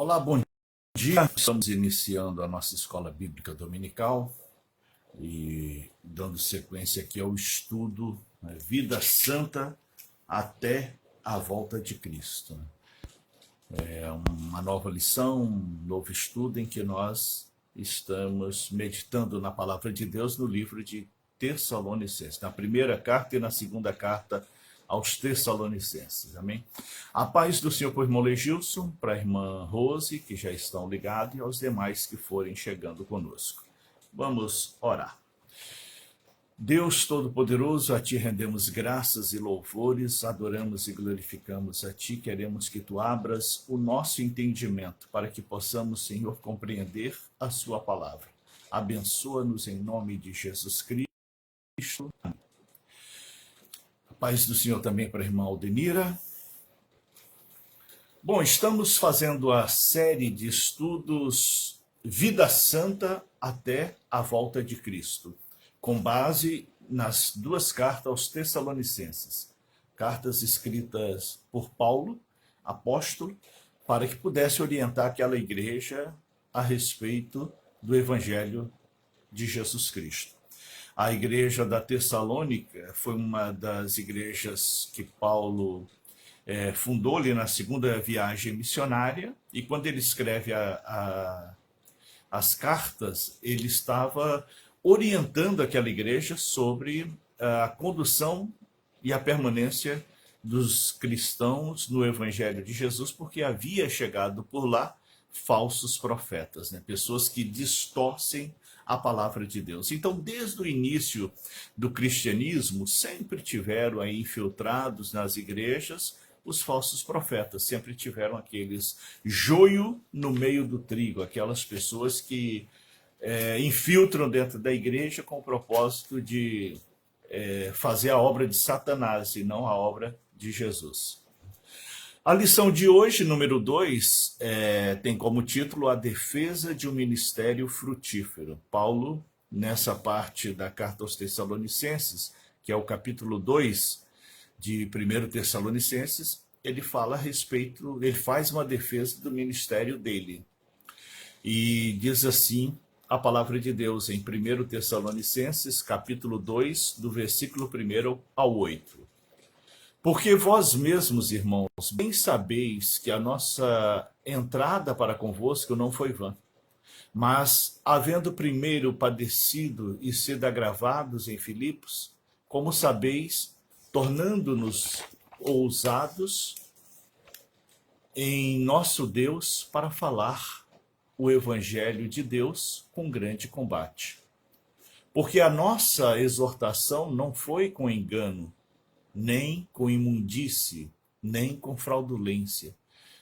Olá, bom dia. Estamos iniciando a nossa escola bíblica dominical e dando sequência aqui ao estudo, né, Vida Santa até a volta de Cristo. É uma nova lição, um novo estudo em que nós estamos meditando na palavra de Deus no livro de Tessalonicenses, na primeira carta e na segunda carta aos Tessalonicenses, amém? A paz do Senhor para o irmão Legilson, para a irmã Rose, que já estão ligados, e aos demais que forem chegando conosco. Vamos orar. Deus Todo-Poderoso, a Ti rendemos graças e louvores, adoramos e glorificamos a Ti, queremos que Tu abras o nosso entendimento, para que possamos, Senhor, compreender a Sua palavra. Abençoa-nos em nome de Jesus Cristo. Amém. A paz do Senhor também para a irmã Aldenira. Bom, estamos fazendo a série de estudos Vida Santa até a volta de Cristo, com base nas duas cartas aos Tessalonicenses, cartas escritas por Paulo, apóstolo, para que pudesse orientar aquela igreja a respeito do Evangelho de Jesus Cristo. A igreja da Tessalônica foi uma das igrejas que Paulo fundou ali na segunda viagem missionária, e quando ele escreve as cartas, ele estava orientando aquela igreja sobre a condução e a permanência dos cristãos no Evangelho de Jesus, porque havia chegado por lá falsos profetas, né? Pessoas que distorcem a palavra de Deus. Então, desde o início do cristianismo, sempre tiveram aí infiltrados nas igrejas os falsos profetas, sempre tiveram aqueles joio no meio do trigo, aquelas pessoas que infiltram dentro da igreja com o propósito de fazer a obra de Satanás e não a obra de Jesus. A lição de hoje, número 2, tem como título A Defesa de um Ministério Frutífero. Paulo, nessa parte da carta aos Tessalonicenses, que é o capítulo 2 de 1 Tessalonicenses, ele fala a respeito, ele faz uma defesa do ministério dele. E diz assim a palavra de Deus em 1 Tessalonicenses, capítulo 2, do versículo 1 ao 8. Porque vós mesmos, irmãos, bem sabeis que a nossa entrada para convosco não foi vã. Mas, havendo primeiro padecido e sido agravados em Filipos, como sabeis, tornando-nos ousados em nosso Deus para falar o Evangelho de Deus com grande combate. Porque a nossa exortação não foi com engano, nem com imundície, nem com fraudulência,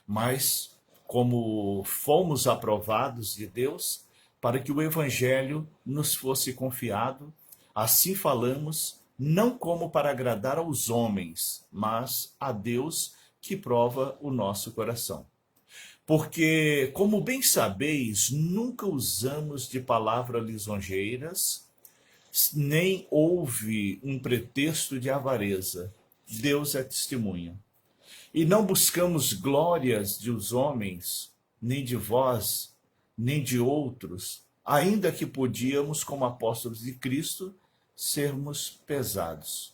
mas como fomos aprovados de Deus, para que o Evangelho nos fosse confiado, assim falamos, não como para agradar aos homens, mas a Deus que prova o nosso coração. Porque, como bem sabeis, nunca usamos de palavras lisonjeiras, nem houve um pretexto de avareza. Deus é testemunha. E não buscamos glórias dos homens, nem de vós, nem de outros, ainda que podíamos, como apóstolos de Cristo, sermos pesados.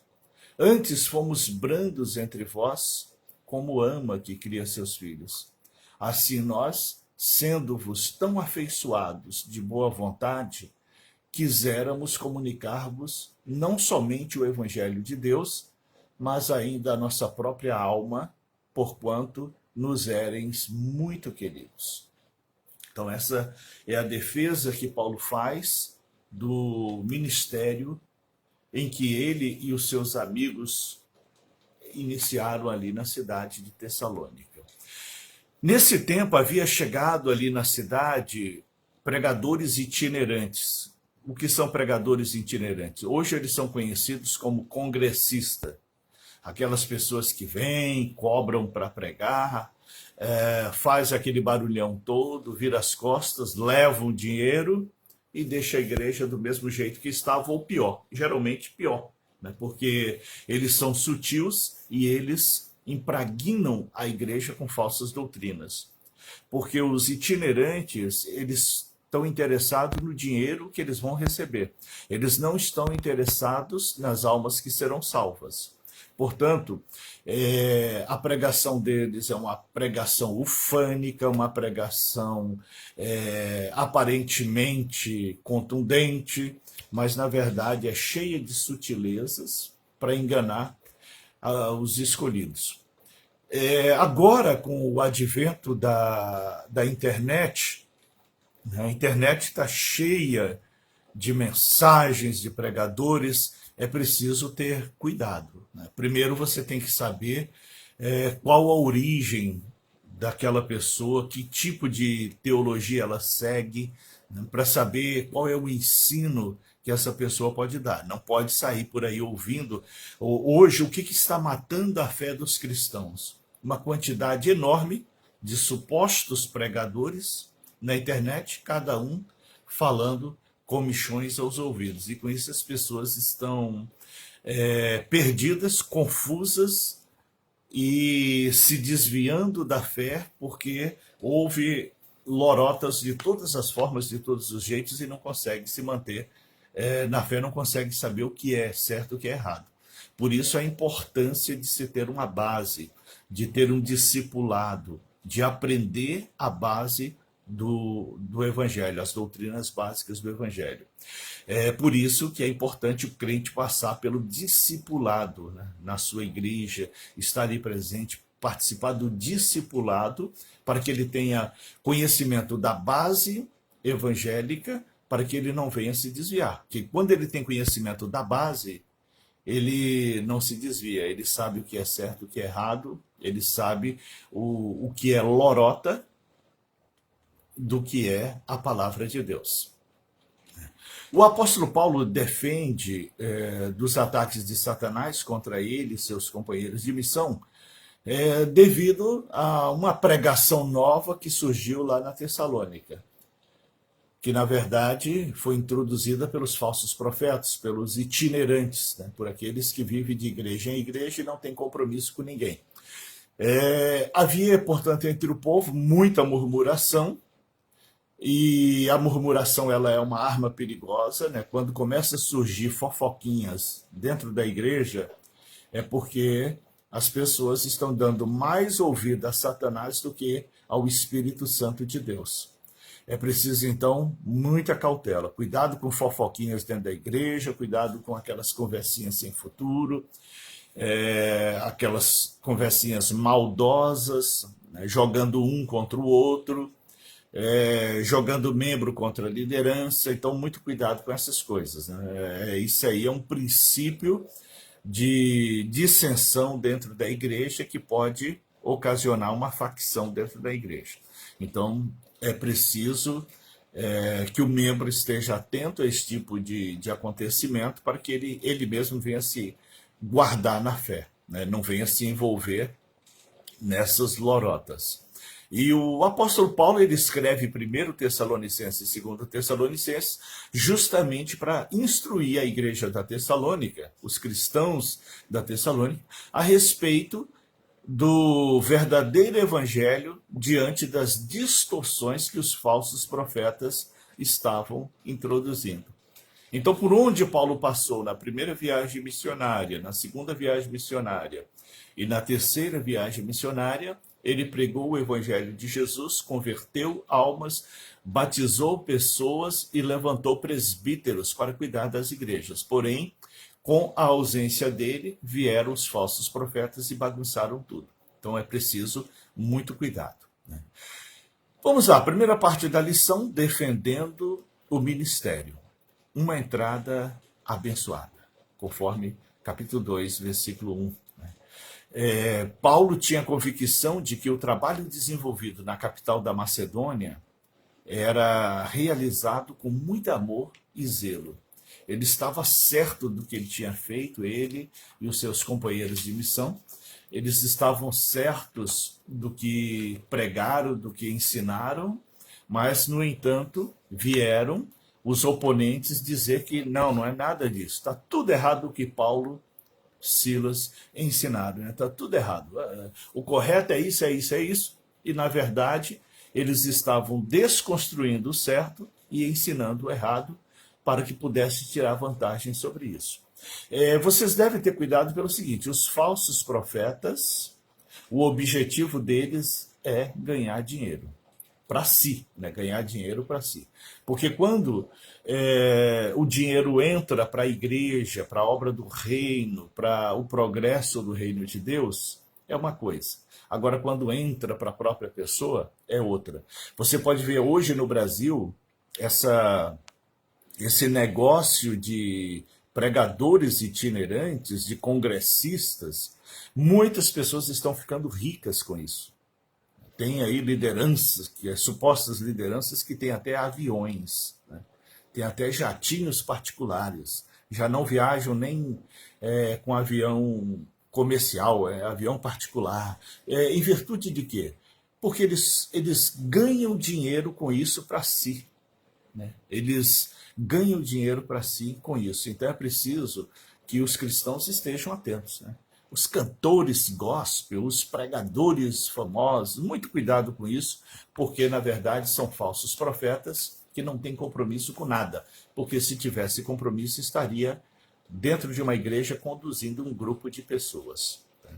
Antes fomos brandos entre vós, como ama que cria seus filhos. Assim nós, sendo-vos tão afeiçoados de boa vontade, quiséramos comunicar-vos não somente o Evangelho de Deus, mas ainda a nossa própria alma, porquanto nos éreis muito queridos. Então essa é a defesa que Paulo faz do ministério em que ele e os seus amigos iniciaram ali na cidade de Tessalônica. Nesse tempo havia chegado ali na cidade pregadores itinerantes. O que são pregadores itinerantes? Hoje eles são conhecidos como congressistas. Aquelas pessoas que vêm, cobram para pregar, faz aquele barulhão todo, vira as costas, levam dinheiro e deixa a igreja do mesmo jeito que estava, ou pior, geralmente pior, né? Porque eles são sutis e eles impregnam a igreja com falsas doutrinas. porque os itinerantes, eles estão interessados no dinheiro que eles vão receber. Eles não estão interessados nas almas que serão salvas. Portanto, a pregação deles é uma pregação ufânica, uma pregação aparentemente contundente, mas na verdade é cheia de sutilezas para enganar os escolhidos. Agora, com o advento da internet, a internet está cheia de mensagens, de pregadores, é preciso ter cuidado, né? Primeiro você tem que saber qual a origem daquela pessoa, que tipo de teologia ela segue, né? Para saber qual é o ensino que essa pessoa pode dar. Não pode sair por aí ouvindo. Hoje, o que está matando a fé dos cristãos? Uma quantidade enorme de supostos pregadores na internet, cada um falando comichões aos ouvidos. E com isso as pessoas estão perdidas, confusas e se desviando da fé, porque houve lorotas de todas as formas, de todos os jeitos, e não consegue se manter na fé, não consegue saber o que é certo e o que é errado. Por isso a importância de se ter uma base, de ter um discipulado, de aprender a base do Evangelho, as doutrinas básicas do Evangelho. É por isso que é importante o crente passar pelo discipulado, né, na sua igreja, estar ali presente, participar do discipulado, para que ele tenha conhecimento da base evangélica, para que ele não venha se desviar. Porque quando ele tem conhecimento da base, ele não se desvia, ele sabe o que é certo, o que é errado, ele sabe o que é lorota do que é a palavra de Deus. O apóstolo Paulo defende dos ataques de Satanás contra ele e seus companheiros de missão, devido a uma pregação nova que surgiu lá na Tessalônica, que na verdade foi introduzida pelos falsos profetas, pelos itinerantes, né, por aqueles que vivem de igreja em igreja e não têm compromisso com ninguém. Havia, portanto, entre o povo muita murmuração, e a murmuração ela é uma arma perigosa, né? Quando começa a surgir fofoquinhas dentro da igreja, é porque as pessoas estão dando mais ouvido a Satanás do que ao Espírito Santo de Deus. É preciso, então, muita cautela. Cuidado com fofoquinhas dentro da igreja, cuidado com aquelas conversinhas sem futuro, aquelas conversinhas maldosas, né? Jogando um contra o outro, jogando membro contra a liderança. Então, muito cuidado com essas coisas, né? Isso aí é um princípio de dissensão dentro da igreja que pode ocasionar uma facção dentro da igreja. Então, é preciso que o membro esteja atento a esse tipo de acontecimento para que ele mesmo venha se guardar na fé, né? Não venha se envolver nessas lorotas. E o apóstolo Paulo ele escreve 1 Tessalonicenses e 2 Tessalonicenses justamente para instruir a igreja da Tessalônica, os cristãos da Tessalônica, a respeito do verdadeiro evangelho diante das distorções que os falsos profetas estavam introduzindo. Então, por onde Paulo passou na primeira viagem missionária, na segunda viagem missionária e na terceira viagem missionária, ele pregou o evangelho de Jesus, converteu almas, batizou pessoas e levantou presbíteros para cuidar das igrejas. Porém, com a ausência dele, vieram os falsos profetas e bagunçaram tudo. Então é preciso muito cuidado, né? Vamos lá, primeira parte da lição, defendendo o ministério. Uma entrada abençoada, conforme capítulo 2, versículo 1. Paulo tinha convicção de que o trabalho desenvolvido na capital da Macedônia era realizado com muito amor e zelo. Ele estava certo do que ele tinha feito, ele e os seus companheiros de missão. Eles estavam certos do que pregaram, do que ensinaram, mas, no entanto, vieram os oponentes dizer que não é nada disso. Está tudo errado o que Paulo, Silas ensinaram, né? Está tudo errado. O correto é isso, é isso, é isso. e, na verdade, eles estavam desconstruindo o certo e ensinando o errado para que pudesse tirar vantagem sobre isso. Vocês devem ter cuidado pelo seguinte: os falsos profetas, o objetivo deles é ganhar dinheiro para si, né? Ganhar dinheiro para si. Porque quando o dinheiro entra para a igreja, para a obra do reino, para o progresso do reino de Deus, é uma coisa. Agora, quando entra para a própria pessoa, é outra. Você pode ver hoje no Brasil esse negócio de pregadores itinerantes, de congressistas. Muitas pessoas estão ficando ricas com isso. Tem aí lideranças, supostas lideranças, que têm até aviões, né? Tem até jatinhos particulares. Já não viajam nem com avião comercial, avião particular. Em virtude de quê? Porque eles ganham dinheiro com isso para si, né? Eles ganham dinheiro para si com isso. Então é preciso que os cristãos estejam atentos, né? Os cantores gospel, os pregadores famosos, muito cuidado com isso, porque na verdade são falsos profetas que não têm compromisso com nada, porque se tivesse compromisso estaria dentro de uma igreja conduzindo um grupo de pessoas, né?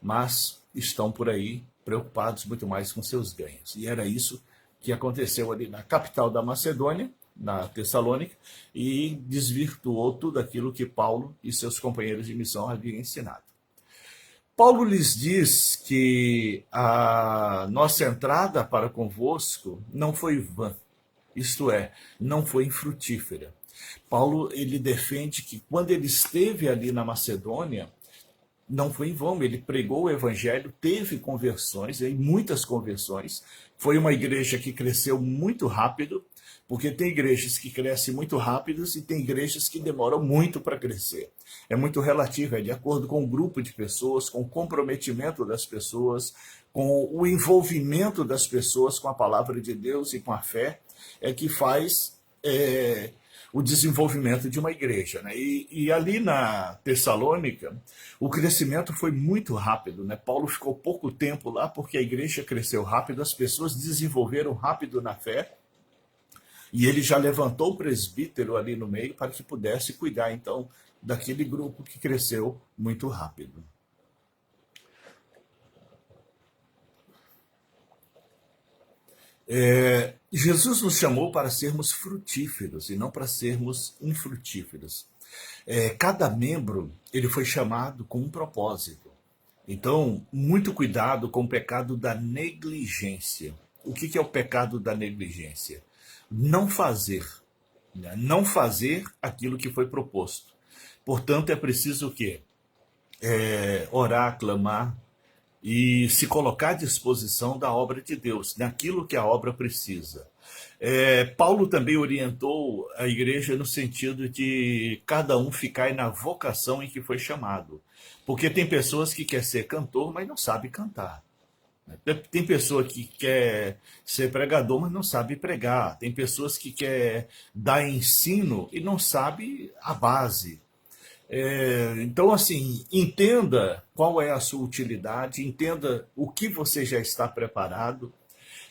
Mas estão por aí preocupados muito mais com seus ganhos. E era isso que aconteceu ali na capital da Macedônia, na Tessalônica, e desvirtuou tudo aquilo que Paulo e seus companheiros de missão haviam ensinado. Paulo lhes diz que a nossa entrada para convosco não foi vã, isto é, não foi infrutífera. Paulo, ele defende que quando ele esteve ali na Macedônia, não foi em vão, ele pregou o evangelho, teve conversões, e muitas conversões. Foi uma igreja que cresceu muito rápido, porque tem igrejas que crescem muito rápidas e tem igrejas que demoram muito para crescer. É muito relativo, é de acordo com o grupo de pessoas, com o comprometimento das pessoas, com o envolvimento das pessoas com a palavra de Deus e com a fé, que faz o desenvolvimento de uma igreja, né? E ali na Tessalônica, o crescimento foi muito rápido, né? Paulo ficou pouco tempo lá porque a igreja cresceu rápido, as pessoas desenvolveram rápido na fé, e ele já levantou o presbítero ali no meio para que pudesse cuidar, então, daquele grupo que cresceu muito rápido. Jesus nos chamou para sermos frutíferos e não para sermos infrutíferos. Cada membro ele foi chamado com um propósito. Então, muito cuidado com o pecado da negligência. O que é o pecado da negligência? Não fazer, né? Não fazer aquilo que foi proposto. Portanto, é preciso o quê? Orar, clamar e se colocar à disposição da obra de Deus, naquilo que a obra precisa. Paulo também orientou a igreja no sentido de cada um ficar na vocação em que foi chamado. Porque tem pessoas que querem ser cantor, mas não sabem cantar. Tem pessoa que quer ser pregador, mas não sabe pregar. Tem pessoas que quer dar ensino e não sabe a base. Então, assim, entenda qual é a sua utilidade, entenda o que você já está preparado,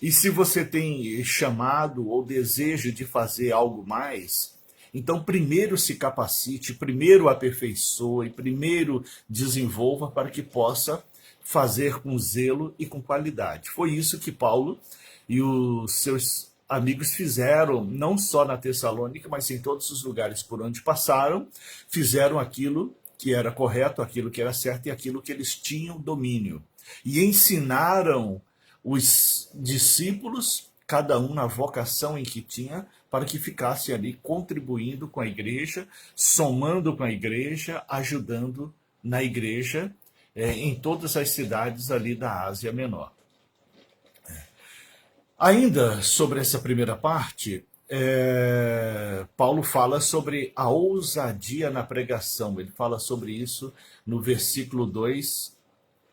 e se você tem chamado ou desejo de fazer algo mais, então primeiro se capacite, primeiro aperfeiçoe, primeiro desenvolva para que possa fazer com zelo e com qualidade. Foi isso que Paulo e os seus amigos fizeram, não só na Tessalônica, mas em todos os lugares por onde passaram, fizeram aquilo que era correto, aquilo que era certo e aquilo que eles tinham domínio. E ensinaram os discípulos, cada um na vocação em que tinha, para que ficasse ali contribuindo com a igreja, somando com a igreja, ajudando na igreja, em todas as cidades ali da Ásia Menor. Ainda sobre essa primeira parte, Paulo fala sobre a ousadia na pregação. Ele fala sobre isso no versículo 2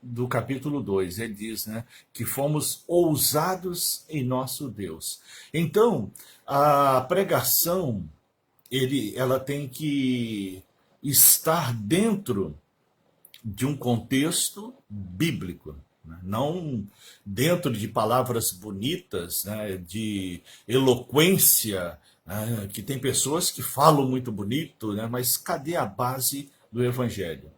do capítulo 2. Ele diz, né, que fomos ousados em nosso Deus. Então, a pregação, ela tem que estar dentro de um contexto bíblico. né? Não dentro de palavras bonitas, né, de eloquência, né, que tem pessoas que falam muito bonito, né, mas cadê a base do Evangelho?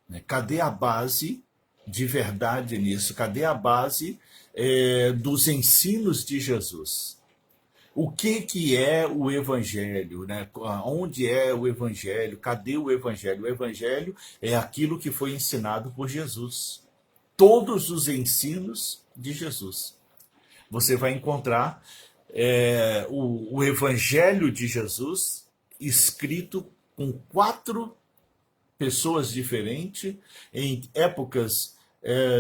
Né? Cadê a base de verdade nisso? Cadê a base dos ensinos de Jesus? O que é o Evangelho? Né? Onde é o Evangelho? Cadê o Evangelho? O Evangelho é aquilo que foi ensinado por Jesus. Todos os ensinos de Jesus. Você vai encontrar o Evangelho de Jesus escrito com 4 pessoas diferentes, em épocas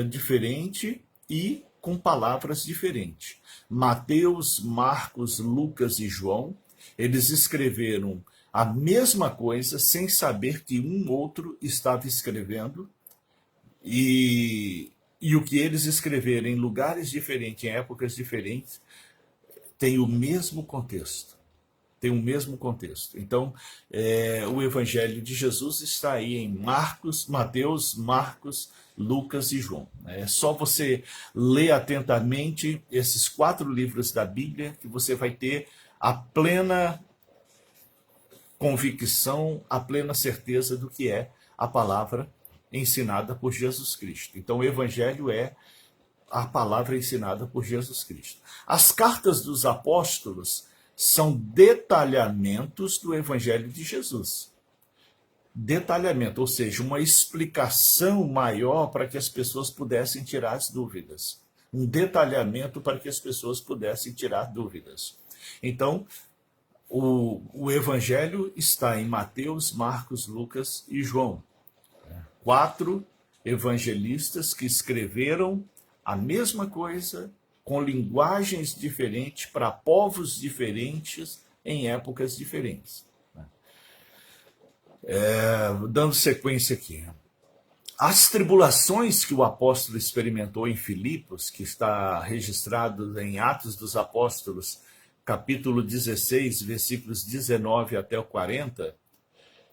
diferentes e com palavras diferentes. Mateus, Marcos, Lucas e João, eles escreveram a mesma coisa sem saber que um outro estava escrevendo, e o que eles escreveram em lugares diferentes, em épocas diferentes, tem o mesmo contexto. Tem o mesmo contexto. Então, o Evangelho de Jesus está aí em Mateus, Marcos, Lucas e João. É só você ler atentamente esses 4 livros da Bíblia que você vai ter a plena convicção, a plena certeza do que é a palavra ensinada por Jesus Cristo. Então, o Evangelho é a palavra ensinada por Jesus Cristo. As cartas dos apóstolos são detalhamentos do Evangelho de Jesus. Detalhamento, ou seja, uma explicação maior para que as pessoas pudessem tirar as dúvidas. Um detalhamento para que as pessoas pudessem tirar dúvidas. Então, o Evangelho está em Mateus, Marcos, Lucas e João. 4 evangelistas que escreveram a mesma coisa, com linguagens diferentes, para povos diferentes, em épocas diferentes. Dando sequência aqui. As tribulações que o apóstolo experimentou em Filipos, que está registrado em Atos dos Apóstolos, capítulo 16, versículos 19 até o 40,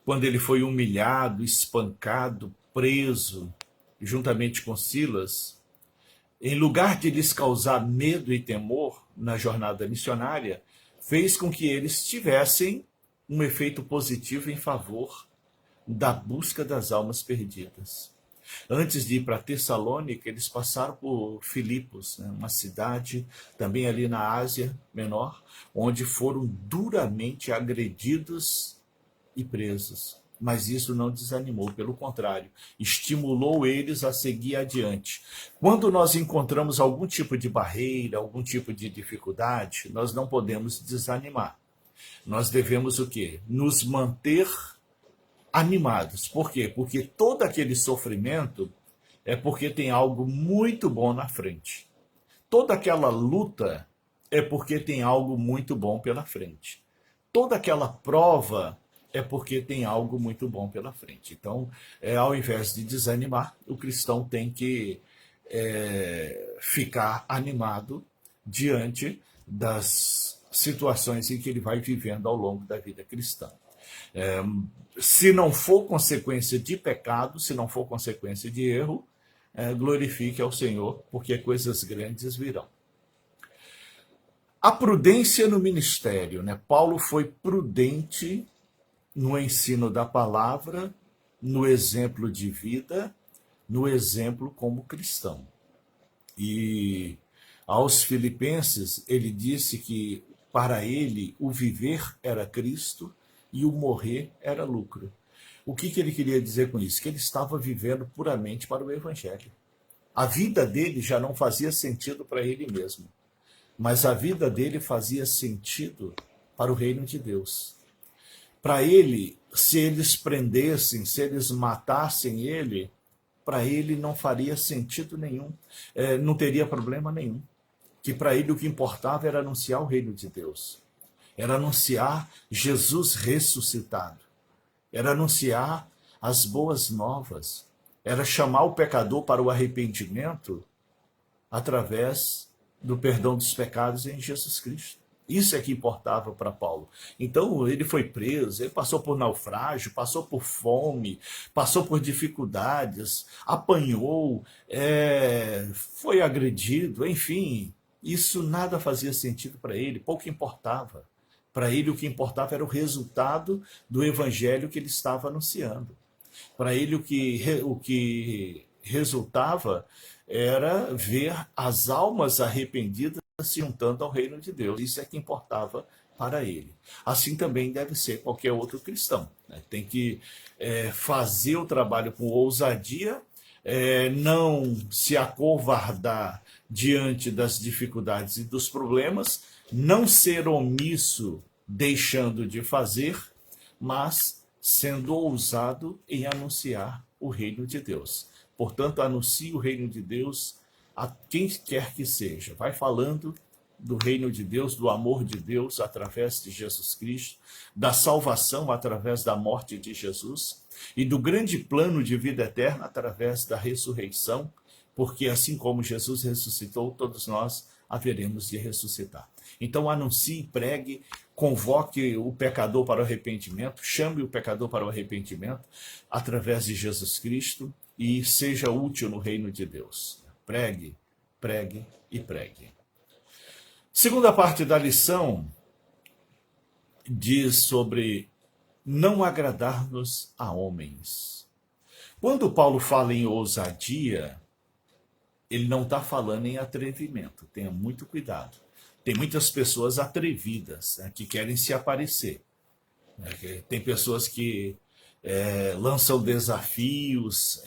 quando ele foi humilhado, espancado, preso, juntamente com Silas, em lugar de lhes causar medo e temor na jornada missionária, fez com que eles tivessem um efeito positivo em favor da busca das almas perdidas. Antes de ir para Tessalônica, eles passaram por Filipos, né, uma cidade também ali na Ásia Menor, onde foram duramente agredidos e presos. Mas isso não desanimou, pelo contrário, estimulou eles a seguir adiante. Quando nós encontramos algum tipo de barreira, algum tipo de dificuldade, nós não podemos desanimar. Nós devemos o quê? Nos manter animados. Por quê? Porque todo aquele sofrimento é porque tem algo muito bom na frente. Toda aquela luta é porque tem algo muito bom pela frente. Toda aquela prova é porque tem algo muito bom pela frente. Então, ao invés de desanimar, o cristão tem que ficar animado diante das situações em que ele vai vivendo ao longo da vida cristã. Se não for consequência de pecado, se não for consequência de erro, glorifique ao Senhor, porque coisas grandes virão. A prudência no ministério, né? Paulo foi prudente no ensino da palavra, no exemplo de vida, no exemplo como cristão. E aos Filipenses, ele disse que para ele o viver era Cristo e o morrer era lucro. O que ele queria dizer com isso? Que ele estava vivendo puramente para o Evangelho. A vida dele já não fazia sentido para ele mesmo, mas a vida dele fazia sentido para o reino de Deus. Para ele, se eles prendessem, se eles matassem ele, para ele não faria sentido nenhum, não teria problema nenhum. Que para ele o que importava era anunciar o reino de Deus, era anunciar Jesus ressuscitado, era anunciar as boas novas, era chamar o pecador para o arrependimento através do perdão dos pecados em Jesus Cristo. Isso é que importava para Paulo. Então ele foi preso, ele passou por naufrágio, passou por fome, passou por dificuldades, apanhou, foi agredido, enfim, isso nada fazia sentido para ele, pouco importava. Para ele o que importava era o resultado do evangelho que ele estava anunciando. Para ele o que resultava era ver as almas arrependidas se juntando ao reino de Deus. Isso é que importava para ele. Assim também deve ser qualquer outro cristão, né? Tem que fazer o trabalho com ousadia, não se acovardar diante das dificuldades e dos problemas, não ser omisso deixando de fazer, mas sendo ousado em anunciar o reino de Deus. Portanto, anuncie o reino de Deus a quem quer que seja. Vai falando do reino de Deus, do amor de Deus através de Jesus Cristo, da salvação através da morte de Jesus e do grande plano de vida eterna através da ressurreição, porque assim como Jesus ressuscitou, todos nós haveremos de ressuscitar. Então anuncie, pregue, convoque o pecador para o arrependimento, chame o pecador para o arrependimento através de Jesus Cristo e seja útil no reino de Deus. Pregue, pregue e pregue. Segunda parte da lição diz sobre não agradar-nos a homens. Quando Paulo fala em ousadia, ele não está falando em atrevimento. Tenha muito cuidado. Tem muitas pessoas atrevidas, né, que querem se aparecer. Tem pessoas que lançam desafios,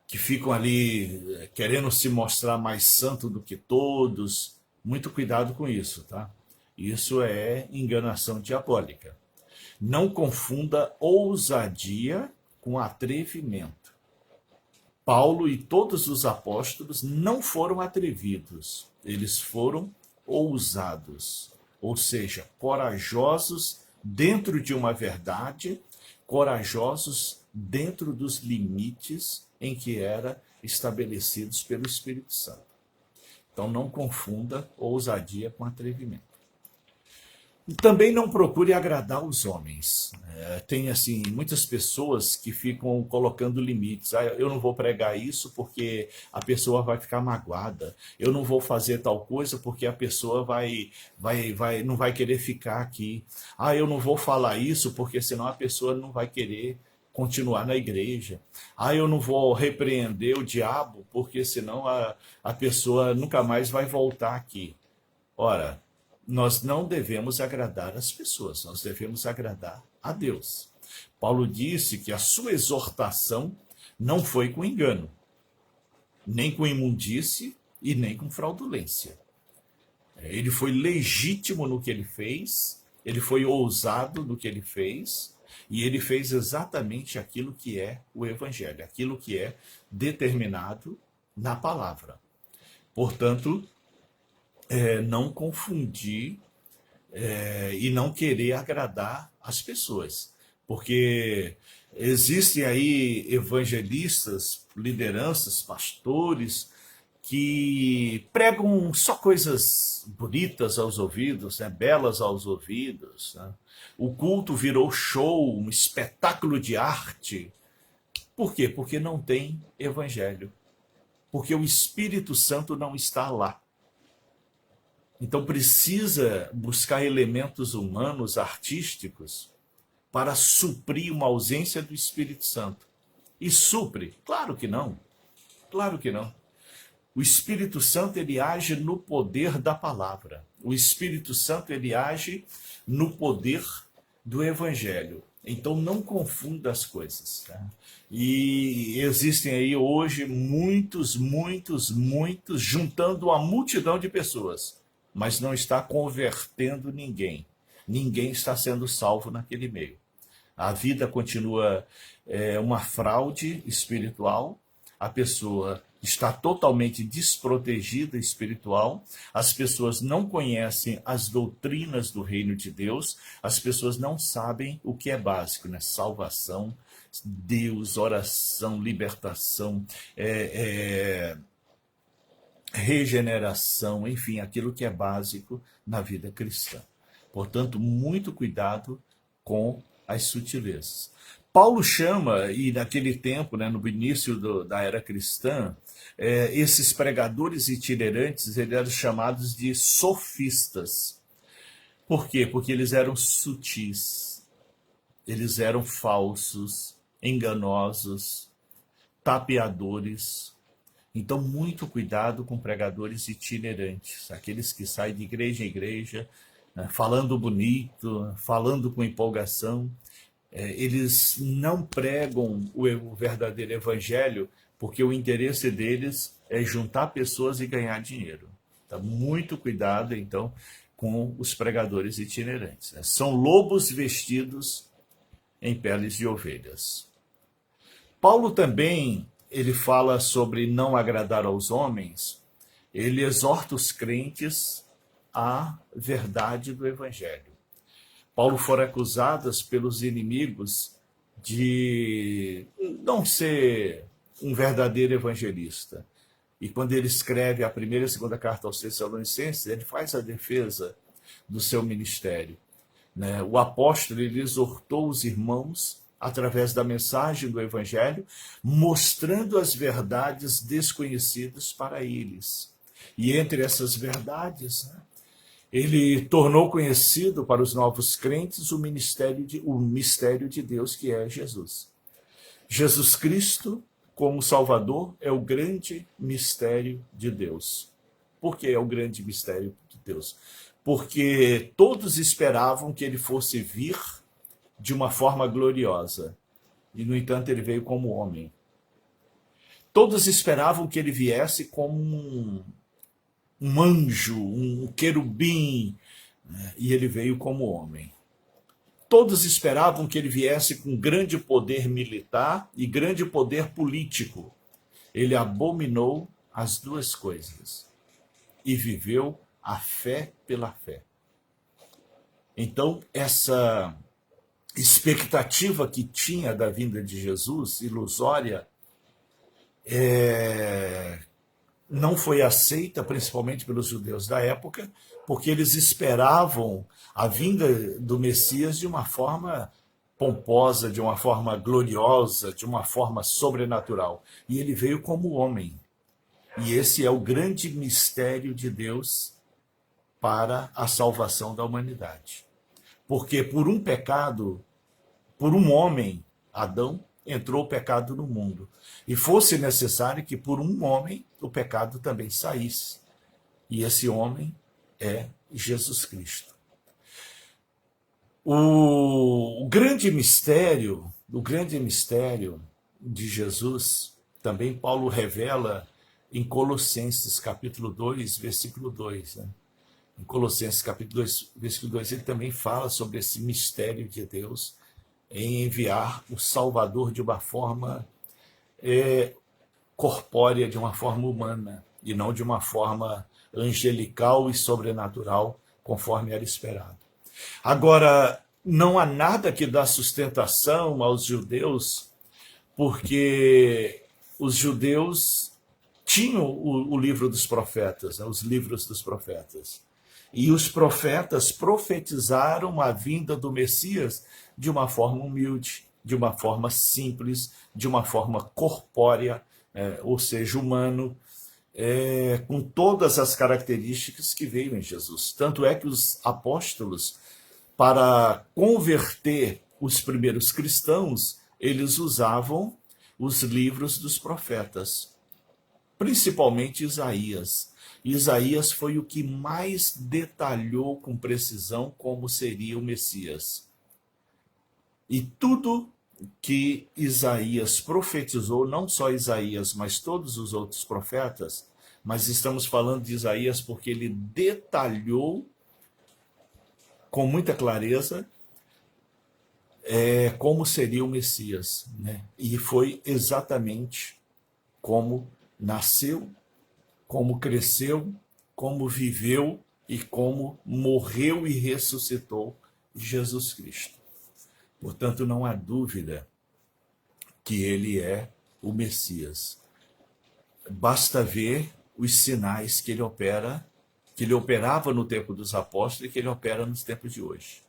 que ficam ali querendo se mostrar mais santo do que todos. Muito cuidado com isso, tá? Isso é enganação diabólica. Não confunda ousadia com atrevimento. Paulo e todos os apóstolos não foram atrevidos, eles foram ousados, ou seja, corajosos dentro de uma verdade, corajosos dentro dos limites em que eram estabelecidos pelo Espírito Santo. Então não confunda ousadia com atrevimento. Também não procure agradar os homens. Tem assim muitas pessoas que ficam colocando limites. Eu não vou pregar isso porque a pessoa vai ficar magoada. Eu não vou fazer tal coisa porque a pessoa não vai querer ficar aqui. Eu não vou falar isso porque senão a pessoa não vai querer continuar na igreja. Eu não vou repreender o diabo porque senão a pessoa nunca mais vai voltar aqui. Ora, nós não devemos agradar as pessoas, nós devemos agradar a Deus. Paulo disse que a sua exortação não foi com engano, nem com imundície e nem com fraudulência. Ele foi legítimo no que ele fez, ele foi ousado no que ele fez, e ele fez exatamente aquilo que é o Evangelho, aquilo que é determinado na palavra. Portanto, não confundir e não querer agradar as pessoas. Porque existem aí evangelistas, lideranças, pastores, que pregam só coisas bonitas aos ouvidos, né? Belas aos ouvidos, né? O culto virou show, um espetáculo de arte. Por quê? Porque não tem evangelho. Porque o Espírito Santo não está lá. Então precisa buscar elementos humanos, artísticos, para suprir uma ausência do Espírito Santo. E supre? Claro que não. Claro que não. O Espírito Santo, ele age no poder da palavra. O Espírito Santo, ele age no poder do Evangelho. Então não confunda as coisas. Tá? E existem aí hoje muitos, juntando uma multidão de pessoas, mas não está convertendo ninguém. Ninguém está sendo salvo naquele meio. A vida continua uma fraude espiritual, a pessoa está totalmente desprotegida espiritual, as pessoas não conhecem as doutrinas do reino de Deus, as pessoas não sabem o que é básico, né? Salvação, Deus, oração, libertação, regeneração, enfim, aquilo que é básico na vida cristã. Portanto, muito cuidado com as sutilezas. Paulo chama, e naquele tempo, né, no início da era cristã, esses pregadores itinerantes eles eram chamados de sofistas. Por quê? Porque eles eram sutis, eles eram falsos, enganosos, tapeadores. Então, muito cuidado com pregadores itinerantes, aqueles que saem de igreja em igreja, né, falando bonito, falando com empolgação. Eles não pregam o verdadeiro evangelho porque o interesse deles é juntar pessoas e ganhar dinheiro. Então, muito cuidado, então, com os pregadores itinerantes, né? São lobos vestidos em peles de ovelhas. Paulo também, ele fala sobre não agradar aos homens, ele exorta os crentes à verdade do evangelho. Paulo foi acusado pelos inimigos de não ser um verdadeiro evangelista. E quando ele escreve a primeira e segunda carta aos Tessalonicenses, ele faz a defesa do seu ministério, né? O apóstolo ele exortou os irmãos através da mensagem do evangelho, mostrando as verdades desconhecidas para eles. E entre essas verdades, né, ele tornou conhecido para os novos crentes o mistério de Deus, que é Jesus. Jesus Cristo, como Salvador, é o grande mistério de Deus. Por que é o grande mistério de Deus? Porque todos esperavam que ele fosse vir de uma forma gloriosa. E, no entanto, ele veio como homem. Todos esperavam que ele viesse como um anjo, um querubim, né? E ele veio como homem. Todos esperavam que ele viesse com grande poder militar e grande poder político. Ele abominou as duas coisas e viveu a fé pela fé. Então, essa expectativa que tinha da vinda de Jesus, ilusória, não foi aceita, principalmente pelos judeus da época, porque eles esperavam a vinda do Messias de uma forma pomposa, de uma forma gloriosa, de uma forma sobrenatural. E ele veio como homem. E esse é o grande mistério de Deus para a salvação da humanidade. Porque por um pecado, por um homem, Adão, entrou o pecado no mundo. E fosse necessário que por um homem o pecado também saísse. E esse homem é Jesus Cristo. O grande mistério de Jesus, também Paulo revela em Colossenses capítulo 2, versículo 2, né? Em Colossenses capítulo 2, versículo 2, ele também fala sobre esse mistério de Deus em enviar o Salvador de uma forma corpórea, de uma forma humana, e não de uma forma angelical e sobrenatural, conforme era esperado. Agora, não há nada que dá sustentação aos judeus, porque os judeus tinham o livro dos profetas, né, os livros dos profetas. E os profetas profetizaram a vinda do Messias de uma forma humilde, de uma forma simples, de uma forma corpórea, ou seja, humano, com todas as características que veio em Jesus. Tanto é que os apóstolos, para converter os primeiros cristãos, eles usavam os livros dos profetas, principalmente Isaías. Isaías foi o que mais detalhou com precisão como seria o Messias. E tudo que Isaías profetizou, não só Isaías, mas todos os outros profetas, mas estamos falando de Isaías porque ele detalhou com muita clareza como seria o Messias, né? E foi exatamente como nasceu, como cresceu, como viveu e como morreu e ressuscitou Jesus Cristo. Portanto, não há dúvida que ele é o Messias. Basta ver os sinais que ele operava no tempo dos apóstolos e que ele opera nos tempos de hoje.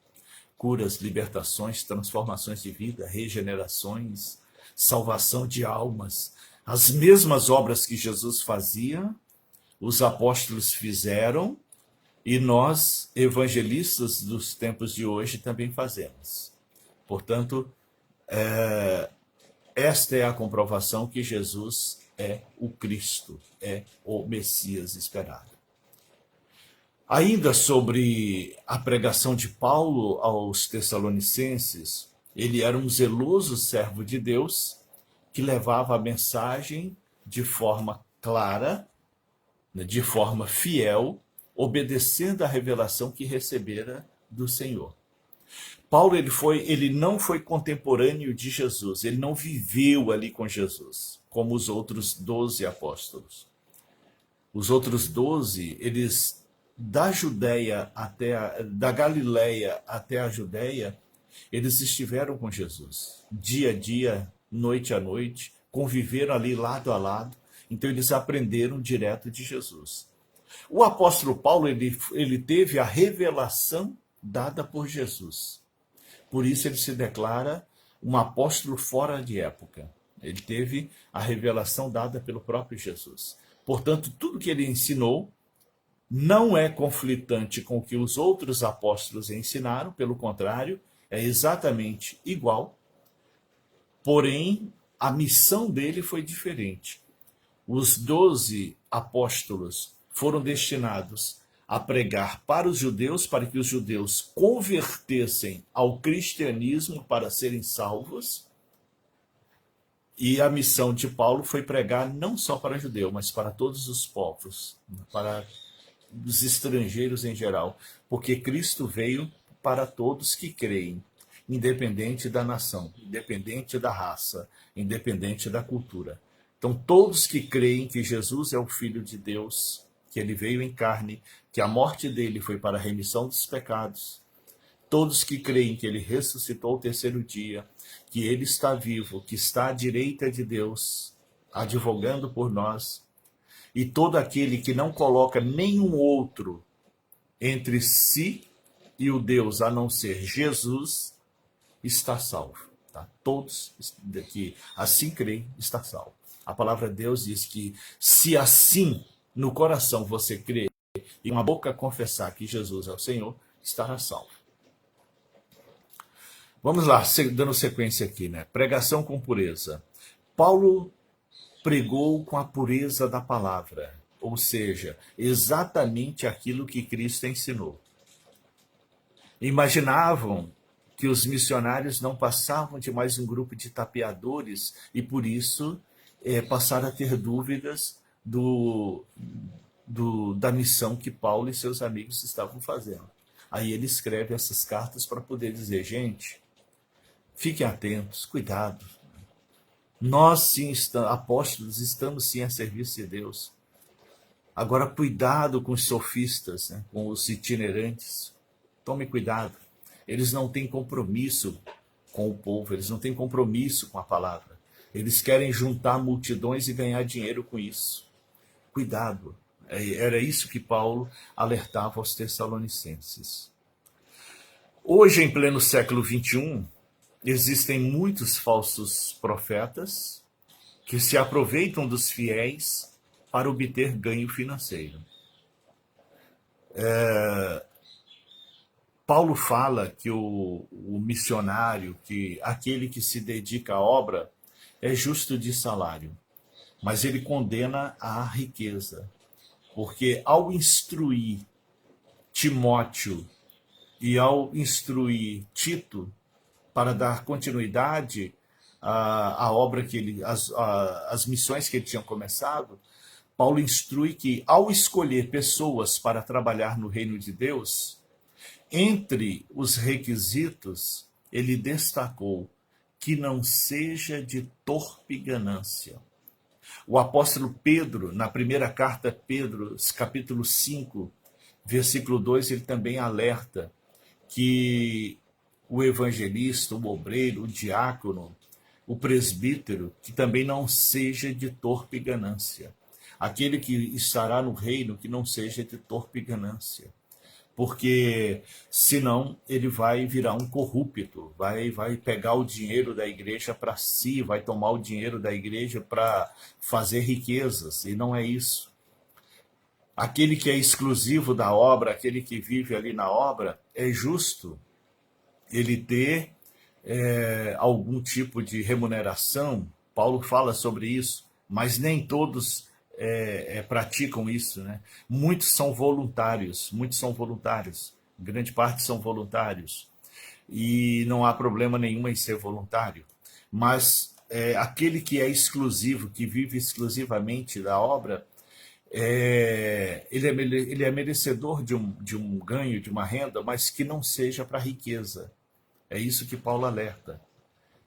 Curas, libertações, transformações de vida, regenerações, salvação de almas. As mesmas obras que Jesus fazia, os apóstolos fizeram e nós, evangelistas dos tempos de hoje, também fazemos. Portanto, esta é a comprovação que Jesus é o Cristo, é o Messias esperado. Ainda sobre a pregação de Paulo aos Tessalonicenses, ele era um zeloso servo de Deus que levava a mensagem de forma clara, de forma fiel, obedecendo à revelação que recebera do Senhor. Paulo ele não foi contemporâneo de Jesus, ele não viveu ali com Jesus, como os outros 12 apóstolos. Os outros 12, eles da Galileia até a Judéia, eles estiveram com Jesus, dia a dia, noite a noite, conviveram ali lado a lado, então eles aprenderam direto de Jesus. O apóstolo Paulo, ele teve a revelação dada por Jesus. Por isso ele se declara um apóstolo fora de época. Ele teve a revelação dada pelo próprio Jesus. Portanto, tudo que ele ensinou não é conflitante com o que os outros apóstolos ensinaram, pelo contrário, é exatamente igual, porém, a missão dele foi diferente. Os 12 apóstolos foram destinados a pregar para os judeus, para que os judeus convertessem ao cristianismo para serem salvos. E a missão de Paulo foi pregar não só para judeu, mas para todos os povos, para os estrangeiros em geral, porque Cristo veio para todos que creem, independente da nação, independente da raça, independente da cultura. Então, todos que creem que Jesus é o Filho de Deus, que ele veio em carne, que a morte dele foi para a remissão dos pecados, todos que creem que ele ressuscitou ao terceiro dia, que ele está vivo, que está à direita de Deus, advogando por nós, e todo aquele que não coloca nenhum outro entre si e o Deus, a não ser Jesus, está salvo. Tá? Todos que assim creem, está salvo. A palavra de Deus diz que se assim no coração você crer e com a boca confessar que Jesus é o Senhor, estará salvo. Vamos lá, dando sequência aqui, né? Pregação com pureza. Paulo pregou com a pureza da palavra, ou seja, exatamente aquilo que Cristo ensinou. Imaginavam que os missionários não passavam de mais um grupo de tapeadores e por isso passaram a ter dúvidas da missão que Paulo e seus amigos estavam fazendo. Aí ele escreve essas cartas para poder dizer, gente, fiquem atentos, cuidado. Nós, sim, apóstolos, estamos sim a serviço de Deus. Agora, cuidado com os sofistas, né? Com os itinerantes. Tome cuidado. Eles não têm compromisso com o povo, eles não têm compromisso com a palavra. Eles querem juntar multidões e ganhar dinheiro com isso. Cuidado. Era isso que Paulo alertava aos Tessalonicenses. Hoje, em pleno século XXI, existem muitos falsos profetas que se aproveitam dos fiéis para obter ganho financeiro. Paulo fala que o missionário, que aquele que se dedica à obra, é justo de salário, mas ele condena a riqueza, porque ao instruir Timóteo e ao instruir Tito, para dar continuidade à obra às missões que ele tinha começado, Paulo instrui que, ao escolher pessoas para trabalhar no reino de Deus, entre os requisitos, ele destacou que não seja de torpe ganância. O apóstolo Pedro, na primeira carta a Pedro, capítulo 5, versículo 2, ele também alerta que o evangelista, o obreiro, o diácono, o presbítero, que também não seja de torpe ganância. aquele que estará no reino, que não seja de torpe ganância, porque senão ele vai virar um corrupto, vai pegar o dinheiro da igreja para si, vai tomar o dinheiro da igreja para fazer riquezas, e não é isso. Aquele que é exclusivo da obra, aquele que vive ali na obra, é justo ele ter algum tipo de remuneração. Paulo fala sobre isso, mas nem todos praticam isso, né? Muitos são voluntários, grande parte são voluntários, e não há problema nenhum em ser voluntário, mas aquele que é exclusivo, que vive exclusivamente da obra, ele é merecedor de um ganho, de uma renda, mas que não seja para riqueza. É isso que Paulo alerta.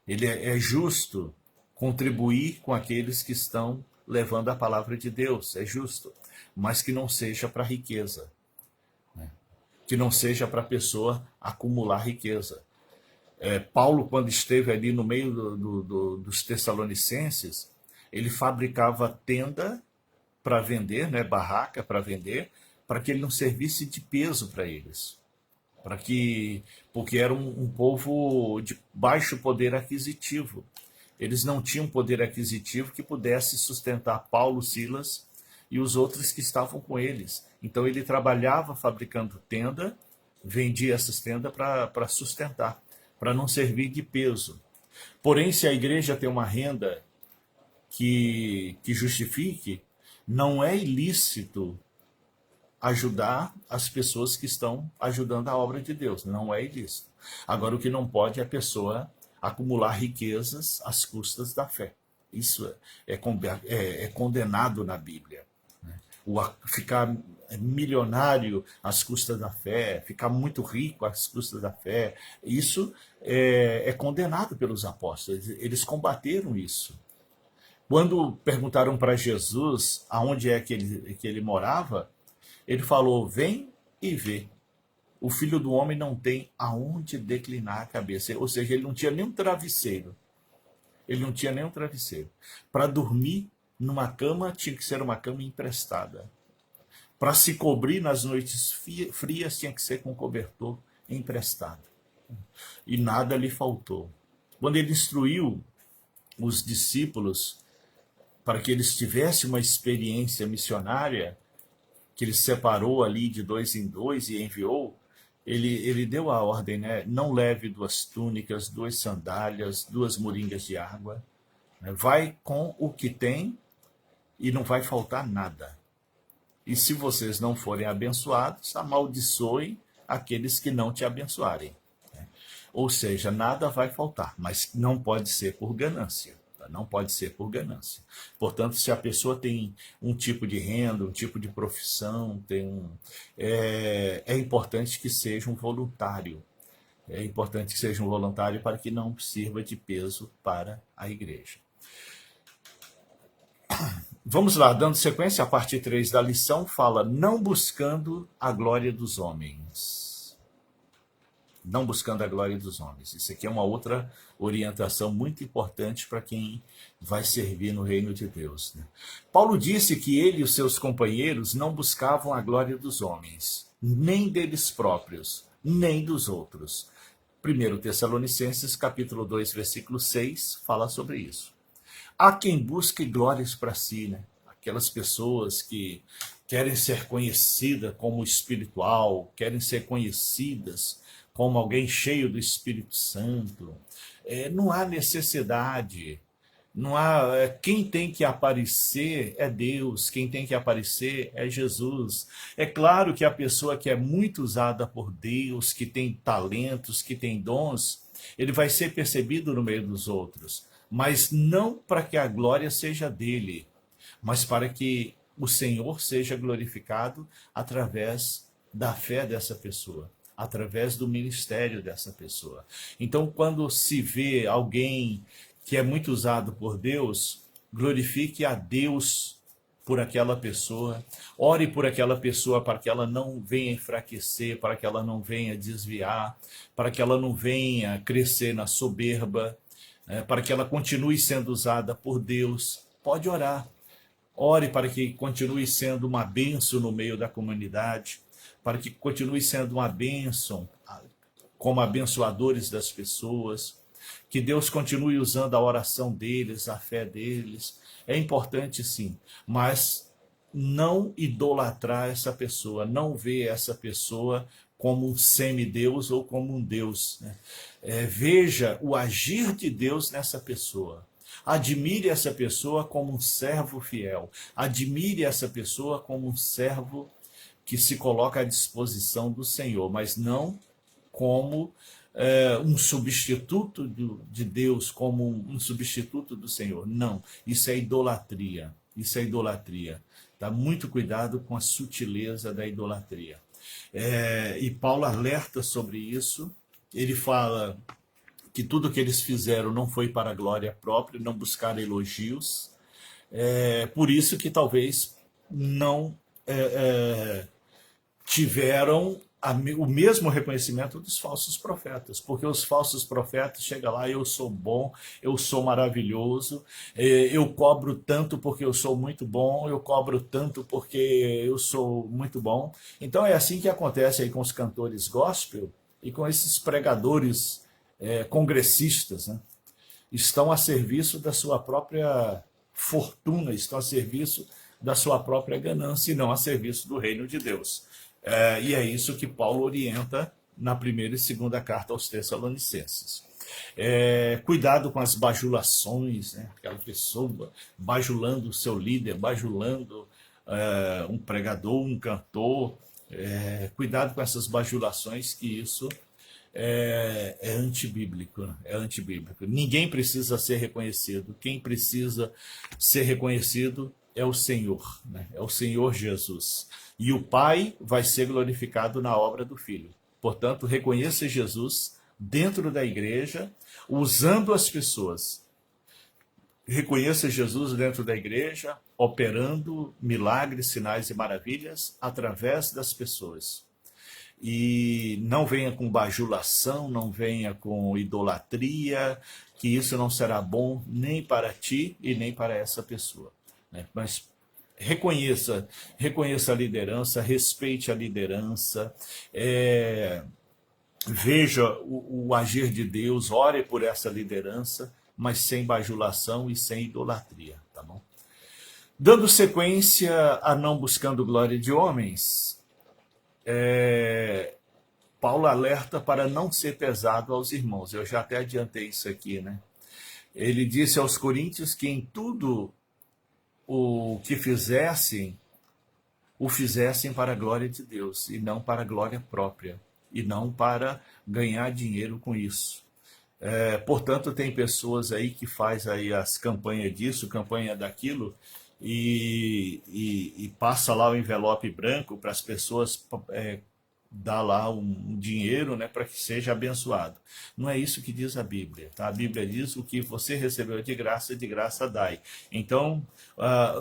Ele é justo contribuir com aqueles que estão levando a palavra de Deus, é justo, mas que não seja para riqueza, né? Que não seja para a pessoa acumular riqueza. Paulo, quando esteve ali no meio dos Tessalonicenses, ele fabricava tenda para vender, né, barraca para vender, para que ele não servisse de peso para eles, porque era um povo de baixo poder aquisitivo. Eles não tinham poder aquisitivo que pudesse sustentar Paulo, Silas e os outros que estavam com eles. Então ele trabalhava fabricando tenda, vendia essas tendas para sustentar, para não servir de peso. Porém, se a igreja tem uma renda que justifique, não é ilícito ajudar as pessoas que estão ajudando a obra de Deus. Não é ilícito. Agora, o que não pode é a pessoa acumular riquezas às custas da fé. Isso é condenado na Bíblia, né? Ficar milionário às custas da fé, ficar muito rico às custas da fé, isso é condenado pelos apóstolos. Eles combateram isso. Quando perguntaram para Jesus aonde é que ele morava, ele falou: vem e vê. O filho do homem não tem aonde declinar a cabeça. Ou seja, ele não tinha nem um travesseiro. Ele não tinha nem um travesseiro. Para dormir numa cama, tinha que ser uma cama emprestada. Para se cobrir nas noites frias, tinha que ser com cobertor emprestado. E nada lhe faltou. Quando ele instruiu os discípulos para que eles tivessem uma experiência missionária, que ele separou ali de 2 em 2 e enviou, ele deu a ordem, né? Não leve 2 túnicas, 2 sandálias, 2 moringas de água, né? Vai com o que tem e não vai faltar nada. E se vocês não forem abençoados, amaldiçoem aqueles que não te abençoarem, né? Ou seja, nada vai faltar, mas não pode ser por ganância. Não pode ser por ganância. Portanto, se a pessoa tem um tipo de renda, um tipo de profissão, é importante que seja um voluntário. É importante que seja um voluntário para que não sirva de peso para a igreja. Vamos lá, dando sequência, a parte 3 da lição fala: não buscando a glória dos homens. Não buscando a glória dos homens. Isso aqui é uma outra orientação muito importante para quem vai servir no reino de Deus, né? Paulo disse que ele e os seus companheiros não buscavam a glória dos homens, nem deles próprios, nem dos outros. 1 Tessalonicenses, capítulo 2, versículo 6, fala sobre isso. Há quem busque glórias para si, né? Aquelas pessoas que querem ser conhecidas como espiritual, querem ser conhecidas como alguém cheio do Espírito Santo. Não há necessidade. Não há. Quem tem que aparecer é Deus, quem tem que aparecer é Jesus. É claro que a pessoa que é muito usada por Deus, que tem talentos, que tem dons, ele vai ser percebido no meio dos outros, mas não para que a glória seja dele, mas para que o Senhor seja glorificado através da fé dessa pessoa, através do ministério dessa pessoa. Então, quando se vê alguém que é muito usado por Deus, glorifique a Deus por aquela pessoa, ore por aquela pessoa para que ela não venha enfraquecer, para que ela não venha desviar, para que ela não venha crescer na soberba, para que ela continue sendo usada por Deus. Pode orar, Ore para que continue sendo uma bênção no meio da comunidade, para que continue sendo uma bênção como abençoadores das pessoas, que Deus continue usando a oração deles, a fé deles. É importante sim, mas não idolatrar essa pessoa, não ver essa pessoa como um semideus ou como um Deus, né? Veja o agir de Deus nessa pessoa. Admire essa pessoa como um servo fiel. Admire essa pessoa como um servo que se coloca à disposição do Senhor, mas não como um substituto de Deus, como um substituto do Senhor. Não, isso é idolatria. Isso é idolatria. Dá muito cuidado com a sutileza da idolatria. E Paulo alerta sobre isso. Ele fala que tudo que eles fizeram não foi para a glória própria, não buscaram elogios. Por isso que talvez não tiveram o mesmo reconhecimento dos falsos profetas, porque os falsos profetas chegam lá, eu sou bom, eu sou maravilhoso, eu cobro tanto porque eu sou muito bom, eu cobro tanto porque eu sou muito bom. Então é assim que acontece aí com os cantores gospel e com esses pregadores congressistas, né? Estão a serviço da sua própria fortuna, estão a serviço da sua própria ganância e não a serviço do reino de Deus. E é isso que Paulo orienta na primeira e segunda carta aos Tessalonicenses. Cuidado com as bajulações, né? Aquela pessoa bajulando o seu líder, bajulando um pregador, um cantor. Cuidado com essas bajulações, que isso é antibíblico, né? É antibíblico. Ninguém precisa ser reconhecido. Quem precisa ser reconhecido é o Senhor, né? É o Senhor Jesus. E o Pai vai ser glorificado na obra do Filho. Portanto, reconheça Jesus dentro da igreja, usando as pessoas. Reconheça Jesus dentro da igreja, operando milagres, sinais e maravilhas através das pessoas. E não venha com bajulação, não venha com idolatria, que isso não será bom nem para ti e nem para essa pessoa, né? Mas reconheça a liderança, respeite a liderança, veja o agir de Deus, ore por essa liderança, mas sem bajulação e sem idolatria, tá bom? Dando sequência a não buscando glória de homens, Paulo alerta para não ser pesado aos irmãos. Eu já até adiantei isso aqui, né? Ele disse aos coríntios que em tudo o que fizessem, o fizessem para a glória de Deus, e não para a glória própria, e não para ganhar dinheiro com isso. Portanto, tem pessoas aí que faz aí as campanhas disso, campanha daquilo, e passa lá o envelope branco para as pessoas dar lá um dinheiro, né, para que seja abençoado. Não é isso que diz a Bíblia, tá? A Bíblia diz: o que você recebeu de graça dai. Então,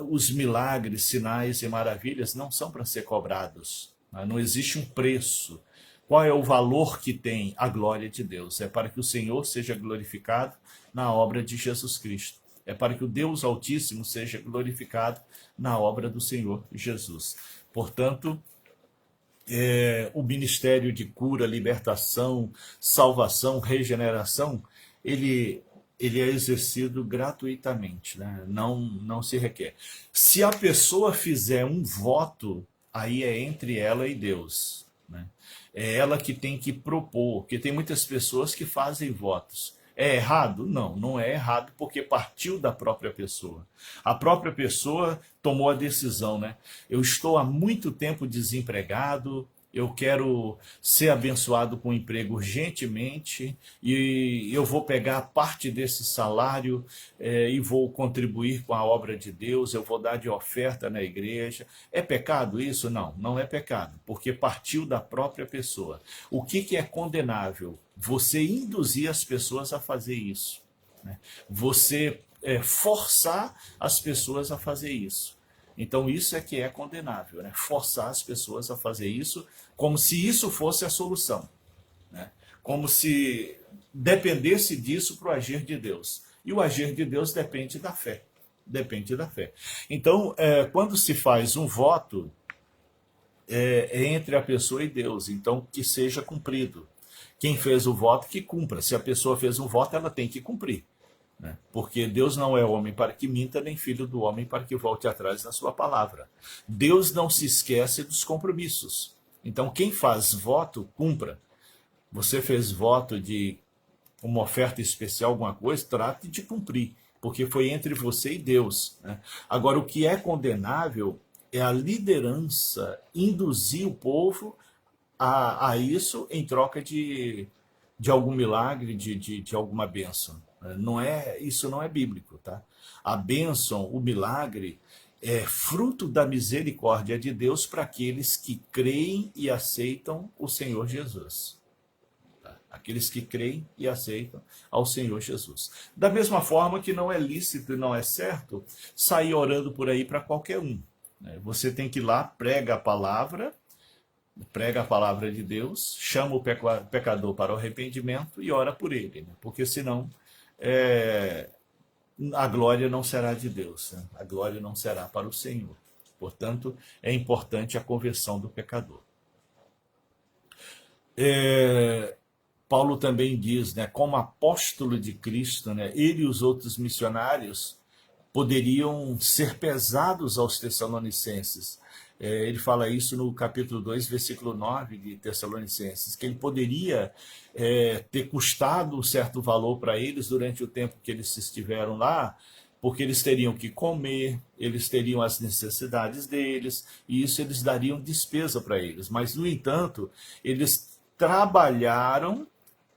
os milagres, sinais e maravilhas não são para ser cobrados, né? Não existe um preço. Qual é o valor que tem a glória de Deus? É para que o Senhor seja glorificado na obra de Jesus Cristo. É para que o Deus Altíssimo seja glorificado na obra do Senhor Jesus. Portanto, o ministério de cura, libertação, salvação, regeneração, ele é exercido gratuitamente, né? Não se requer. Se a pessoa fizer um voto, aí é entre ela e Deus, né? É ela que tem que propor, porque tem muitas pessoas que fazem votos. É errado? Não, não é errado, porque partiu da própria pessoa. A própria pessoa tomou a decisão, né? Eu estou há muito tempo desempregado, eu quero ser abençoado com um emprego urgentemente e eu vou pegar parte desse salário e vou contribuir com a obra de Deus, eu vou dar de oferta na igreja. É pecado isso? Não, não é pecado, porque partiu da própria pessoa. O que é condenável? Você induzir as pessoas a fazer isso, né? Você forçar as pessoas a fazer isso. Então isso é que é condenável, né? Forçar as pessoas a fazer isso como se isso fosse a solução, né? Como se dependesse disso para o agir de Deus. E o agir de Deus depende da fé. Depende da fé. Então, quando se faz um voto, é entre a pessoa e Deus, então que seja cumprido. Quem fez o voto, que cumpra. Se a pessoa fez um voto, ela tem que cumprir, né? Porque Deus não é homem para que minta, nem filho do homem para que volte atrás na sua palavra. Deus não se esquece dos compromissos. Então, quem faz voto, cumpra. Você fez voto de uma oferta especial, alguma coisa, trate de cumprir, porque foi entre você e Deus, né? Agora, o que é condenável é a liderança induzir o povo a isso em troca de algum milagre, de alguma bênção. Não é, isso não é bíblico, tá? A bênção, o milagre, é fruto da misericórdia de Deus para aqueles que creem e aceitam o Senhor Jesus. Aqueles que creem e aceitam ao Senhor Jesus. Da mesma forma que não é lícito e não é certo sair orando por aí para qualquer um, né? Você tem que ir lá, prega a palavra de Deus, chama o pecador para o arrependimento e ora por ele, né? Porque senão é, a glória não será de Deus, né? A glória não será para o Senhor. Portanto, é importante a conversão do pecador. Paulo também diz, né, como apóstolo de Cristo, né, ele e os outros missionários poderiam ser pesados aos Tessalonicenses. Ele fala isso no capítulo 2, versículo 9 de Tessalonicenses, que ele poderia ter custado um certo valor para eles durante o tempo que eles estiveram lá, porque eles teriam que comer, eles teriam as necessidades deles, e isso eles dariam despesa para eles. Mas, no entanto, eles trabalharam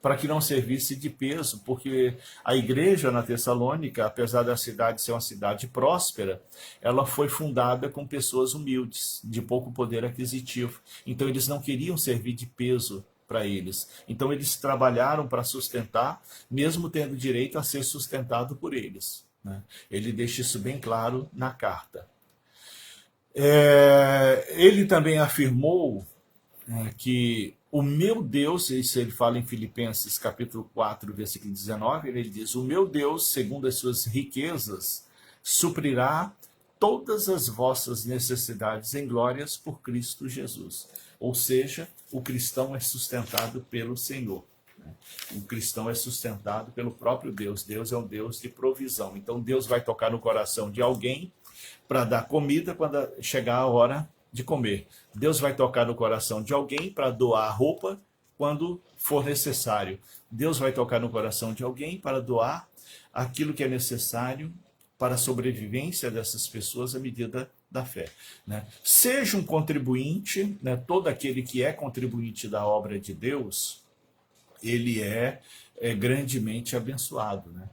para que não servisse de peso, porque a igreja na Tessalônica, apesar da cidade ser uma cidade próspera, ela foi fundada com pessoas humildes, de pouco poder aquisitivo. Então eles não queriam servir de peso para eles. Então eles trabalharam para sustentar, mesmo tendo direito a ser sustentado por eles, né? Ele deixa isso bem claro na carta. Ele também afirmou que o meu Deus, isso ele fala em Filipenses capítulo 4, versículo 19, ele diz, o meu Deus, segundo as suas riquezas, suprirá todas as vossas necessidades em glórias por Cristo Jesus. Ou seja, o cristão é sustentado pelo Senhor, né? O cristão é sustentado pelo próprio Deus. Deus é um Deus de provisão. Então Deus vai tocar no coração de alguém para dar comida quando chegar a hora de comer. Deus vai tocar no coração de alguém para doar roupa quando for necessário. Deus vai tocar no coração de alguém para doar aquilo que é necessário para a sobrevivência dessas pessoas à medida da fé, né? Seja um contribuinte, né? Todo aquele que é contribuinte da obra de Deus, ele é grandemente abençoado, né?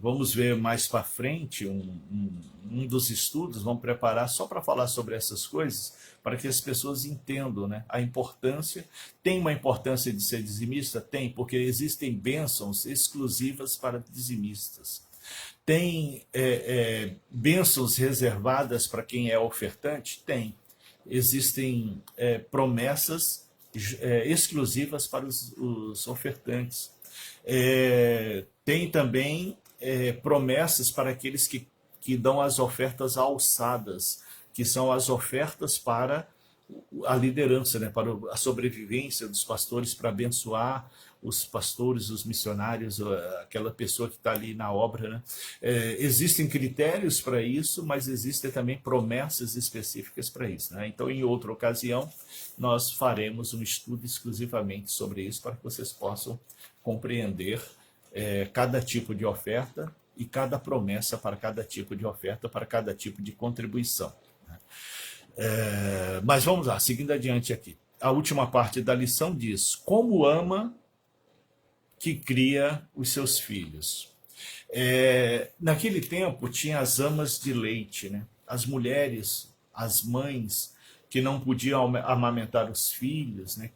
Vamos ver mais para frente um dos estudos, vamos preparar só para falar sobre essas coisas, para que as pessoas entendam, né, a importância. Tem uma importância de ser dizimista? Tem, porque existem bênçãos exclusivas para dizimistas. Tem bênçãos reservadas para quem é ofertante? Tem. Existem promessas exclusivas para os ofertantes. Tem também promessas para aqueles que dão as ofertas alçadas, que são as ofertas para a liderança, né, para a sobrevivência dos pastores, para abençoar os pastores, os missionários, aquela pessoa que está ali na obra, né? Existem critérios para isso, mas existem também promessas específicas para isso, né? Então, em outra ocasião, nós faremos um estudo exclusivamente sobre isso, para que vocês possam compreender cada tipo de oferta e cada promessa para cada tipo de oferta, para cada tipo de contribuição, né? Mas vamos lá, seguindo adiante aqui. A última parte da lição diz, como ama que cria os seus filhos. Naquele tempo tinha as amas de leite, né? As mulheres, as mães que não podiam amamentar os filhos, né?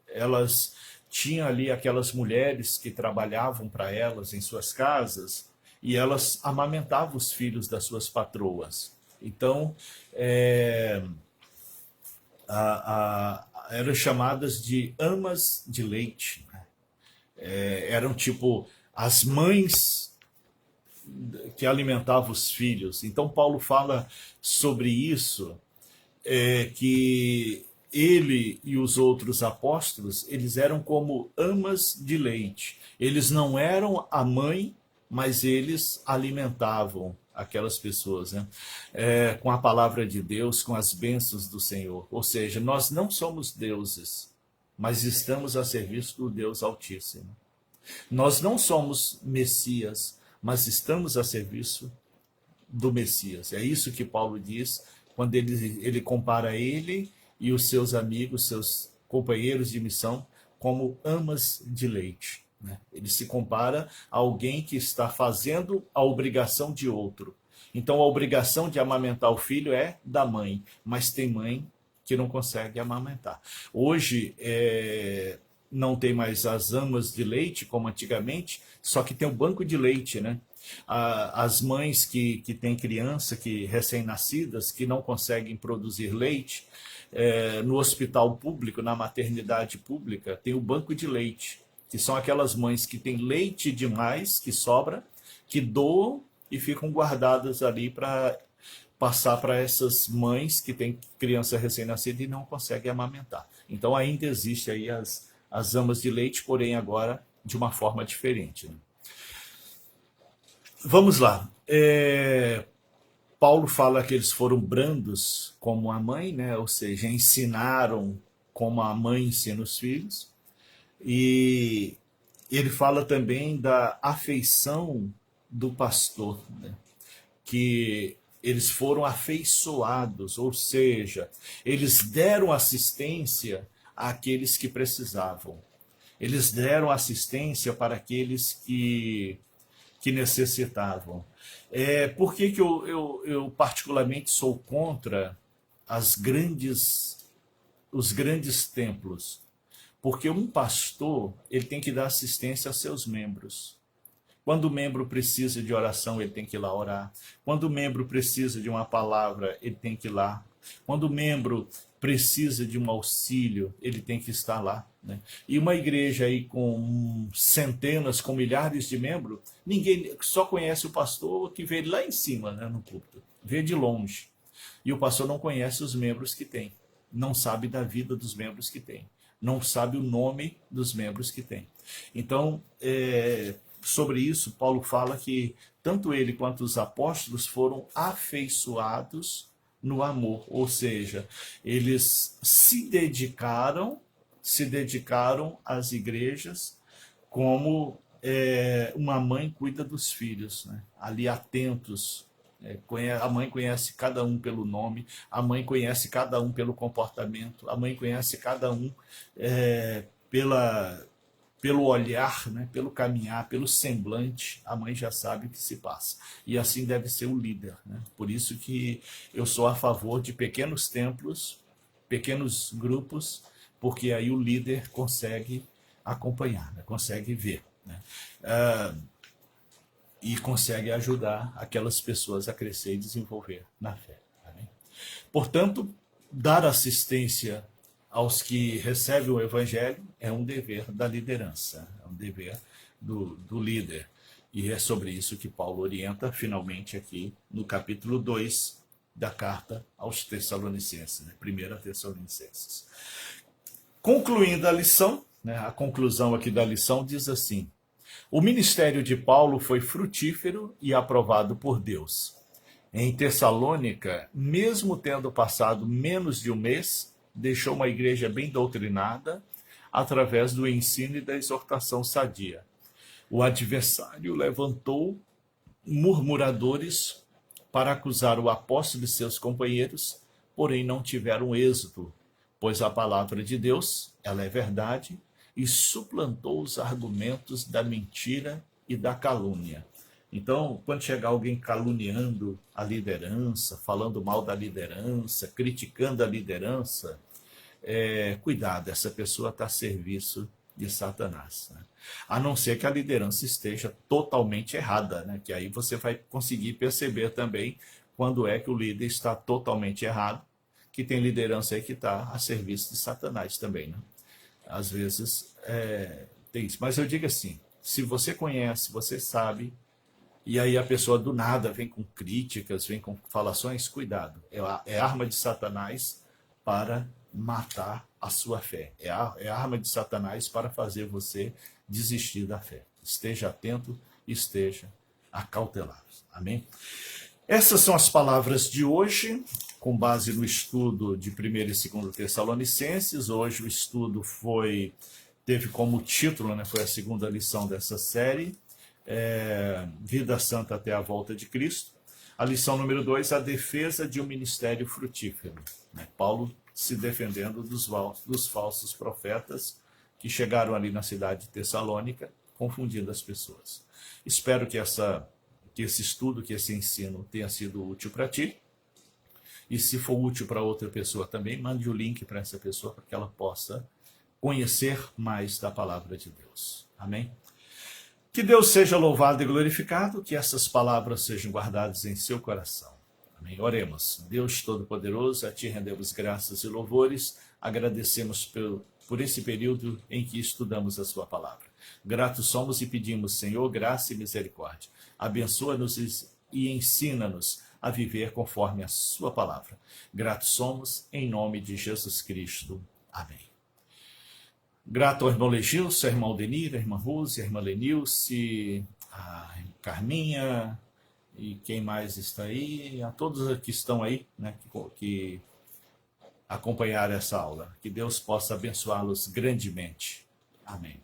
Elas tinham ali aquelas mulheres que trabalhavam para elas em suas casas e elas amamentavam os filhos das suas patroas. Então, eram chamadas de amas de leite, né? Eram tipo as mães que alimentava os filhos. Então Paulo fala sobre isso, que ele e os outros apóstolos, eles eram como amas de leite. Eles não eram a mãe, mas eles alimentavam aquelas pessoas, né? Com a palavra de Deus, com as bênçãos do Senhor. Ou seja, nós não somos deuses, mas estamos a serviço do Deus Altíssimo. Nós não somos Messias, mas estamos a serviço do Messias. É isso que Paulo diz quando ele compara ele e os seus amigos, seus companheiros de missão, como amas de leite, né? Ele se compara a alguém que está fazendo a obrigação de outro. Então a obrigação de amamentar o filho é da mãe, mas tem mãe que não consegue amamentar. Hoje não tem mais as amas de leite como antigamente, só que tem o banco de leite, né? As mães que têm criança, que recém-nascidas, que não conseguem produzir leite, no hospital público, na maternidade pública, tem o banco de leite, que são aquelas mães que têm leite demais, que sobra, que doam e ficam guardadas ali para passar para essas mães que têm criança recém-nascida e não conseguem amamentar. Então ainda existe aí as amas de leite, porém agora de uma forma diferente, né? Vamos lá. Paulo fala que eles foram brandos como a mãe, né? Ou seja, ensinaram como a mãe ensina os filhos. E ele fala também da afeição do pastor, né? Que eles foram afeiçoados, ou seja, eles deram assistência àqueles que precisavam. Eles deram assistência para aqueles que necessitavam. Por que eu particularmente sou contra os grandes templos? Porque um pastor, ele tem que dar assistência a seus membros. Quando o membro precisa de oração, ele tem que ir lá orar. Quando o membro precisa de uma palavra, ele tem que ir lá. Quando o membro precisa de um auxílio, ele tem que estar lá, né? E uma igreja aí com centenas, com milhares de membros, ninguém só conhece o pastor que vê lá em cima, né, no púlpito, vê de longe. E o pastor não conhece os membros que tem, não sabe da vida dos membros que tem, não sabe o nome dos membros que tem. Então, sobre isso, Paulo fala que tanto ele quanto os apóstolos foram afeiçoados no amor, ou seja, eles se dedicaram às igrejas como uma mãe cuida dos filhos, né? Ali atentos. A mãe conhece cada um pelo nome, a mãe conhece cada um pelo comportamento, a mãe conhece cada um pelo olhar, né? Pelo caminhar, pelo semblante, a mãe já sabe o que se passa. E assim deve ser o líder, né? Por isso que eu sou a favor de pequenos templos, pequenos grupos, porque aí o líder consegue acompanhar, né? Consegue ver, né? E consegue ajudar aquelas pessoas a crescer e desenvolver na fé. Amém? Portanto, dar assistência aos que recebem o evangelho é um dever da liderança, é um dever do líder. E é sobre isso que Paulo orienta finalmente aqui no capítulo 2 da carta aos Tessalonicenses, né? 1 Tessalonicenses. Concluindo a lição, né, a conclusão aqui da lição diz assim: o ministério de Paulo foi frutífero e aprovado por Deus. Em Tessalônica, mesmo tendo passado menos de um mês, deixou uma igreja bem doutrinada através do ensino e da exortação sadia. O adversário levantou murmuradores para acusar o apóstolo e seus companheiros, porém não tiveram êxito, pois a palavra de Deus, ela é verdade, e suplantou os argumentos da mentira e da calúnia. Então, quando chegar alguém caluniando a liderança, falando mal da liderança, criticando a liderança, cuidado, essa pessoa está a serviço de Satanás, né? A não ser que a liderança esteja totalmente errada, né? Que aí você vai conseguir perceber também quando é que o líder está totalmente errado, que tem liderança aí que está a serviço de Satanás também, né? Às vezes tem isso. Mas eu digo assim, se você conhece, você sabe, E aí a pessoa do nada vem com críticas, vem com falações, cuidado. É arma de Satanás para matar a sua fé. É arma de Satanás para fazer você desistir da fé. Esteja atento, esteja acautelado. Amém? Essas são as palavras de hoje, com base no estudo de 1º e 2º Tessalonicenses. Hoje o estudo teve como título, né, foi a segunda lição dessa série, Vida Santa até a Volta de Cristo. A lição número 2, a defesa de um ministério frutífero. Né? Paulo se defendendo dos falsos profetas que chegaram ali na cidade de Tessalônica, confundindo as pessoas. Espero que esse estudo, que esse ensino tenha sido útil para ti. E se for útil para outra pessoa também, mande o link para essa pessoa para que ela possa conhecer mais da palavra de Deus. Amém? Que Deus seja louvado e glorificado, que essas palavras sejam guardadas em seu coração. Amém? Oremos. Deus Todo-Poderoso, a ti rendemos graças e louvores, agradecemos por esse período em que estudamos a sua palavra. Gratos somos e pedimos, Senhor, graça e misericórdia. Abençoa-nos e ensina-nos a viver conforme a sua palavra. Gratos somos, em nome de Jesus Cristo. Amém. Grato ao irmão Legilson, ao irmão Denir, à irmã Rose, à irmã Lenilce, a Carminha, e quem mais está aí, a todos que estão aí, né, que acompanharam essa aula. Que Deus possa abençoá-los grandemente. Amém.